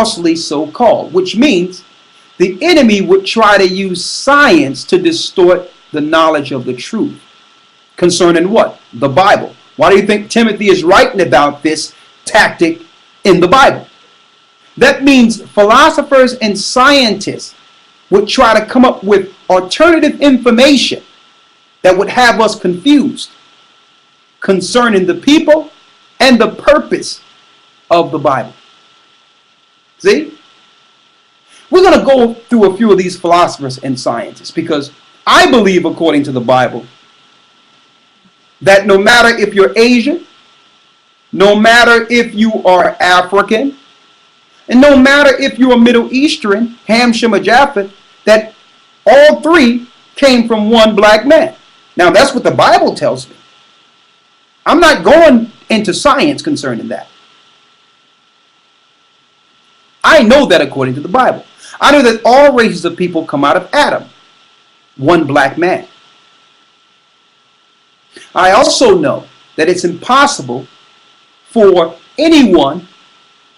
falsely so-called, which means the enemy would try to use science to distort the knowledge of the truth concerning what? The Bible. Why do you think Timothy is writing about this tactic in the Bible? That means philosophers and scientists would try to come up with alternative information that would have us confused concerning the people and the purpose of the Bible. See? We're going to go through a few of these philosophers and scientists because I believe, according to the Bible, that no matter if you're Asian, no matter if you are African, and no matter if you're Middle Eastern, Ham, Shem, or Japheth, that all three came from one black man. Now, that's what the Bible tells me. I'm not going into science concerning that. I know that according to the Bible. I know that all races of people come out of Adam, one black man. I also know that it's impossible for anyone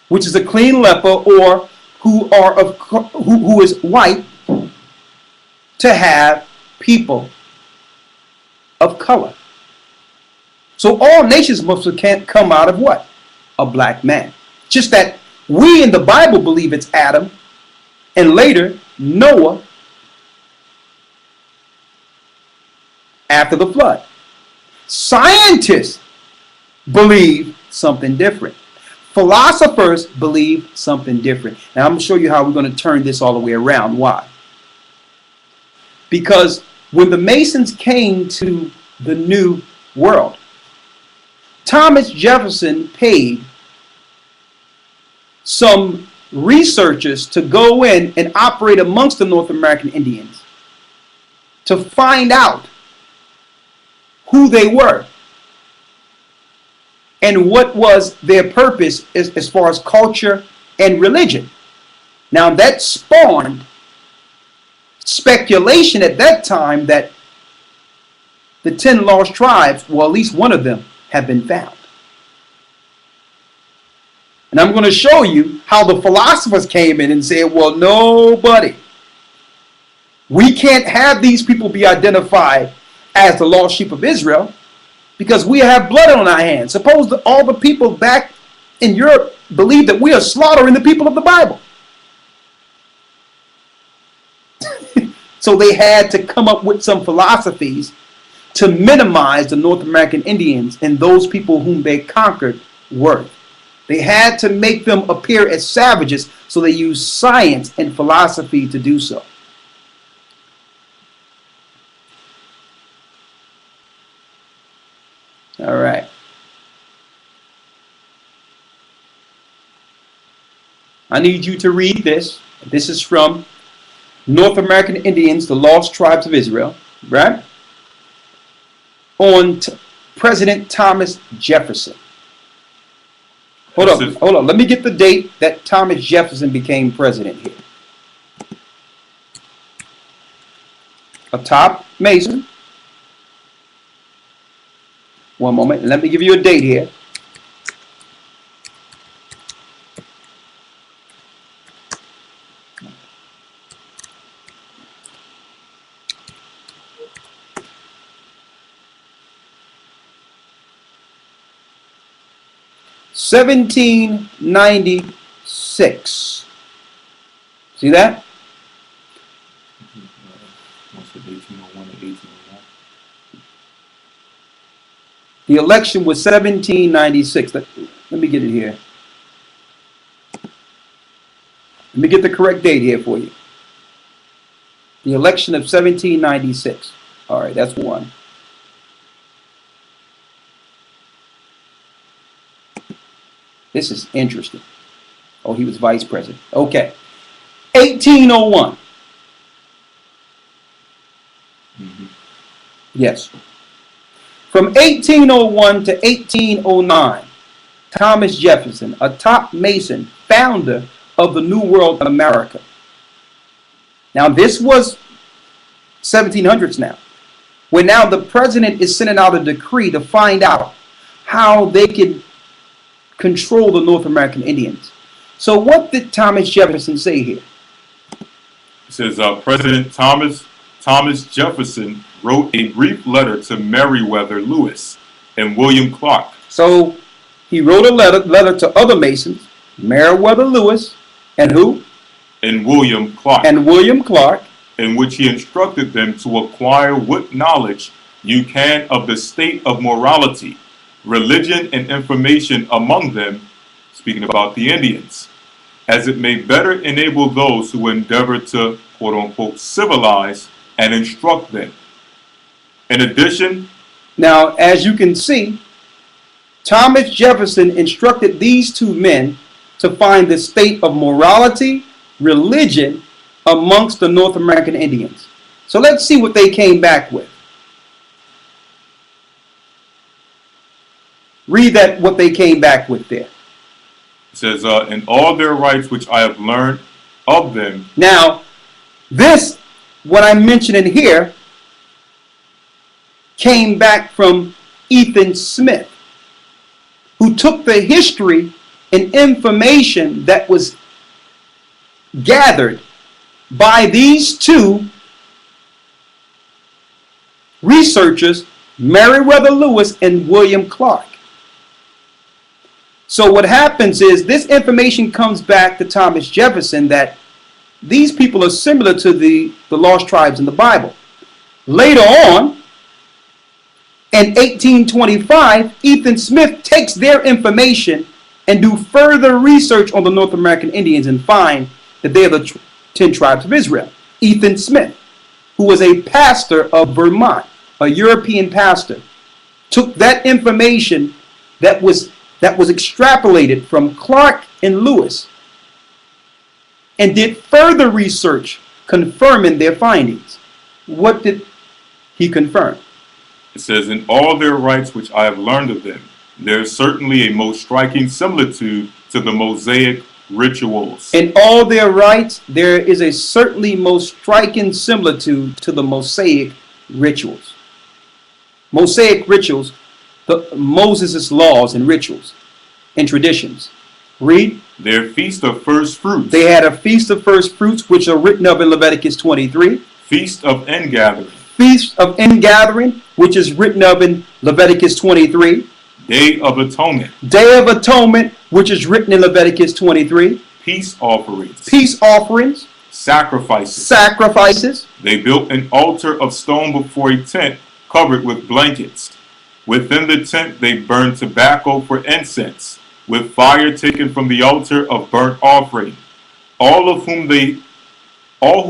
which is a clean leper or who is white to have people of color. So all nations must come out of what? A black man. Just that we in the Bible believe it's Adam and later Noah after the flood. Scientists believe something different. Philosophers believe something different. Now I'm going to show you how we're going to turn this all the way around. Why? Because when the Masons came to the New World, Thomas Jefferson paid some researchers to go in and operate amongst the North American Indians to find out who they were and what was their purpose as far as culture and religion. Now that spawned speculation at that time that the 10 lost tribes, well, at least one of them, have been found. And I'm going to show you how the philosophers came in and said, well, nobody. We can't have these people be identified as the lost sheep of Israel because we have blood on our hands. Suppose that all the people back in Europe believe that we are slaughtering the people of the Bible. So they had to come up with some philosophies to minimize the North American Indians and those people whom they conquered worth. They had to make them appear as savages, so they used science and philosophy to do so. All right. I need you to read this. This is from North American Indians, the Lost Tribes of Israel, right? On President Thomas Jefferson. Hold on. Let me get the date that Thomas Jefferson became president here. A top Mason. One moment. Let me give you a date here. $1796. See that? The election was 1796. Let me get it here. Let me get the correct date here for you. The election of 1796. All right, that's one. This is interesting. Oh, he was vice president. Okay. 1801. Mm-hmm. Yes. From 1801 to 1809, Thomas Jefferson, a top Mason, founder of the New World America. Now, this was 1700s now, where now the president is sending out a decree to find out how they can control the North American Indians. So what did Thomas Jefferson say here? It says President Thomas Jefferson wrote a brief letter to Meriwether Lewis and William Clark. So he wrote a letter to other Masons, Meriwether Lewis, and who? And William Clark. And William Clark. In which he instructed them to acquire what knowledge you can of the state of morality, religion, and information among them, speaking about the Indians, as it may better enable those who endeavor to, quote-unquote, civilize and instruct them. In addition, now, as you can see, Thomas Jefferson instructed these two men to find the state of morality, religion, amongst the North American Indians. So let's see what they came back with. Read that, what they came back with there. It says, in all their rights which I have learned of them. Now, this, what I'm mentioning here, came back from Ethan Smith, who took the history and information that was gathered by these two researchers, Meriwether Lewis and William Clark. So what happens is this information comes back to Thomas Jefferson that these people are similar to the lost tribes in the Bible. Later on, in 1825, Ethan Smith takes their information and do further research on the North American Indians and find that they are the 10 tribes of Israel. Ethan Smith, who was a pastor of Vermont, a European pastor, took that information that was extrapolated from Clark and Lewis and did further research confirming their findings. What did he confirm? It says, in all their rights which I have learned of them, there is certainly a most striking similitude to the Mosaic rituals. In all their rights, there is a certainly most striking similitude to the Mosaic rituals. Mosaic rituals, Moses' laws and rituals and traditions. Read. Their feast of first fruits. They had a feast of first fruits, which are written of in Leviticus 23. Feast of ingathering. Feast of ingathering, which is written of in Leviticus 23. Day of Atonement. Day of Atonement, which is written in Leviticus 23. Peace offerings. Peace offerings. Sacrifices. Sacrifices. They built an altar of stone before a tent covered with blankets. Within the tent they burned tobacco for incense, with fire taken from the altar of burnt offering. All who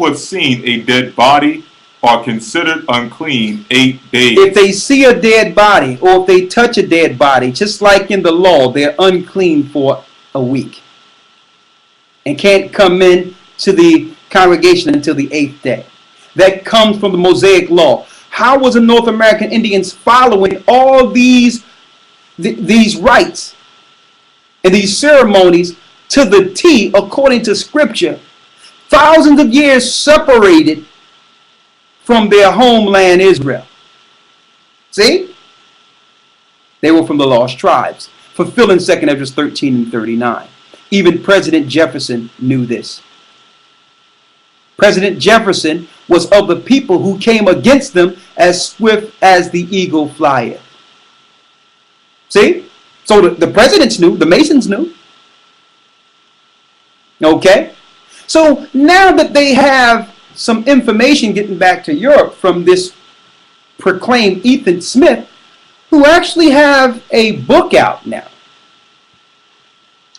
have seen a dead body are considered unclean 8 days. If they see a dead body or if they touch a dead body, just like in the law, they're unclean for a week and can't come in to the congregation until the 8th day. That comes from the Mosaic law. How was the North American Indians following all these rites and these ceremonies to the T according to Scripture, thousands of years separated from their homeland Israel? See? They were from the lost tribes, fulfilling 2nd Ezra 13 and 39. Even President Jefferson knew this. President Jefferson was of the people who came against them as swift as the eagle flieth. See? So the presidents knew, the Masons knew. Okay? So now that they have some information getting back to Europe from this proclaimed Ethan Smith, who actually have a book out now.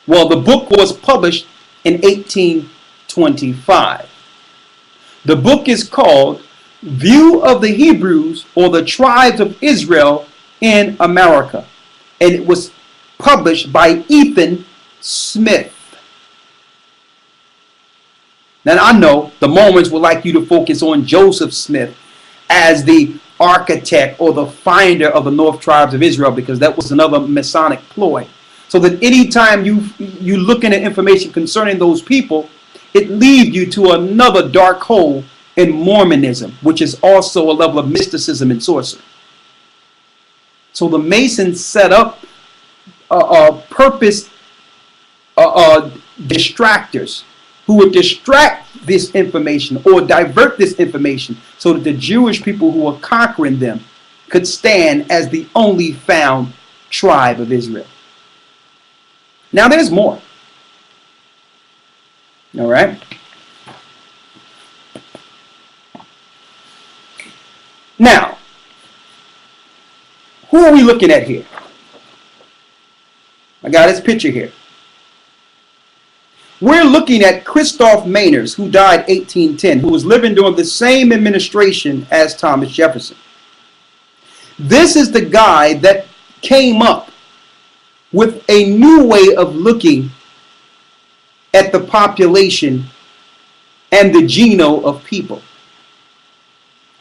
Well, the book was published in 1825. The book is called View of the Hebrews or the Tribes of Israel in America. And it was published by Ethan Smith. Now I know the Mormons would like you to focus on Joseph Smith as the architect or the finder of the North Tribes of Israel, because that was another Masonic ploy. So that anytime you look into information concerning those people, it leads you to another dark hole in Mormonism, which is also a level of mysticism and sorcery. So the Masons set up a purpose distractors who would distract this information or divert this information so that the Jewish people who were conquering them could stand as the only found tribe of Israel. Now there's more. All right. Now, who are we looking at here? I got his picture here. We're looking at Christoph Meiners, who died 1810, who was living during the same administration as Thomas Jefferson. This is the guy that came up with a new way of looking at the population and the genome of people.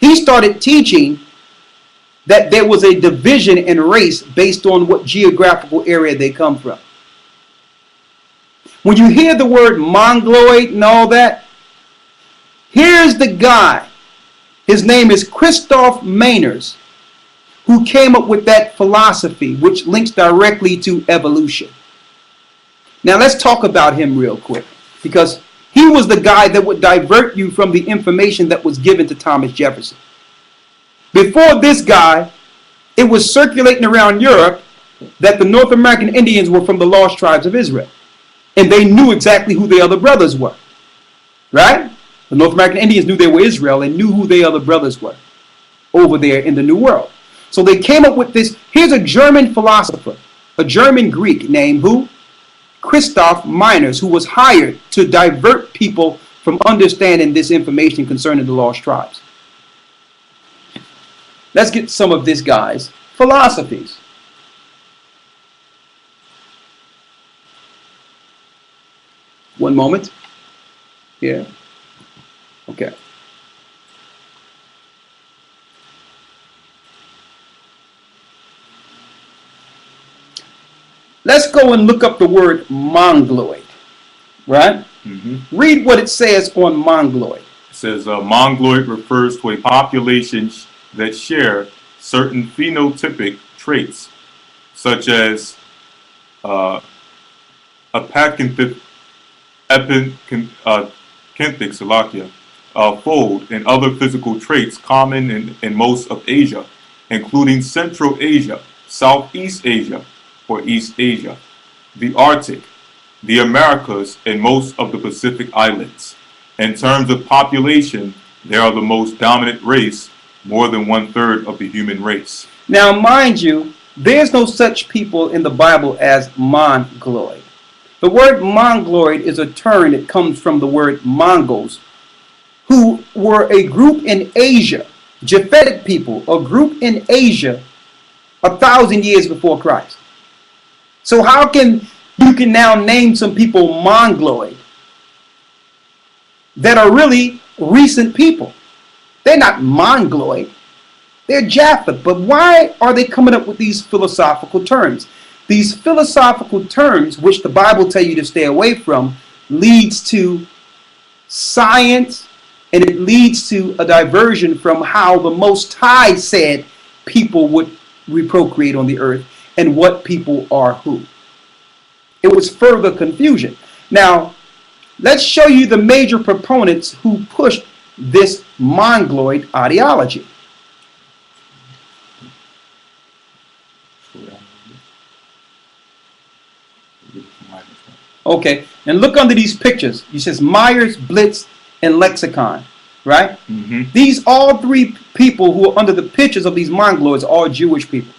He started teaching that there was a division in race based on what geographical area they come from. When you hear the word Mongoloid and all that, here's the guy. His name is Christoph Meiners, who came up with that philosophy, which links directly to evolution. Now let's talk about him real quick, because he was the guy that would divert you from the information that was given to Thomas Jefferson. Before this guy, it was circulating around Europe that the North American Indians were from the lost tribes of Israel. And they knew exactly who the other brothers were. Right? The North American Indians knew they were Israel and knew who the other brothers were over there in the New World. So they came up with this. Here's a German philosopher, a German Greek named who? Christoph Meiners, who was hired to divert people from understanding this information concerning the lost tribes. Let's get some of this guy's philosophies. One moment. Here. Okay. Let's go and look up the word Mongoloid. Right? Mm-hmm. Read what it says on Mongoloid. It says Mongoloid refers to a population that share certain phenotypic traits, such as fold, and other physical traits common in most of Asia, including Central Asia, Southeast Asia, or East Asia, the Arctic, the Americas, and most of the Pacific Islands. In terms of population, they are the most dominant race, more than 1/3 of the human race. Now, mind you, there's no such people in the Bible as Mongoloid. The word Mongoloid is a term that comes from the word Mongols, who were a group in Asia, Japhetic people, a group in Asia 1,000 years before Christ. So how can you now name some people Mongoloid that are really recent people? They're not Mongoloid. They're Japhet. But why are they coming up with these philosophical terms? These philosophical terms, which the Bible tells you to stay away from, leads to science, and it leads to a diversion from how the Most High said people would reprocreate on the earth and what people are who. It was further confusion. Now, let's show you the major proponents who pushed this Mongoloid ideology. Okay, and look under these pictures. It says Myers, Blitz, and Lexicon, right? Mm-hmm. These all three people who are under the pictures of these Mongoloids are all Jewish people.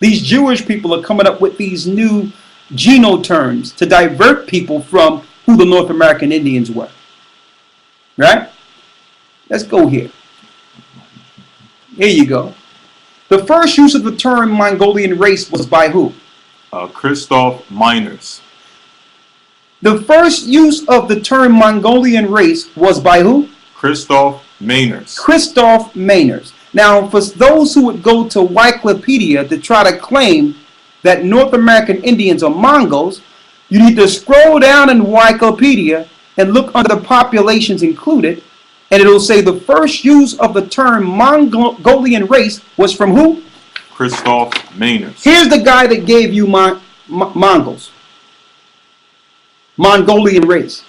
These Jewish people are coming up with these new genoterms to divert people from who the North American Indians were. Right? Let's go here. Here you go. The first use of the term Mongolian race was by who? Christoph Meiners. The first use of the term Mongolian race was by who? Christoph Meiners. Christoph Meiners. Now, for those who would go to Wikipedia to try to claim that North American Indians are Mongols, you need to scroll down in Wikipedia and look under the populations included, and it'll say the first use of the term Mongolian race was from who? Christoph Meiners. Here's the guy that gave you Mongols. Mongolian race.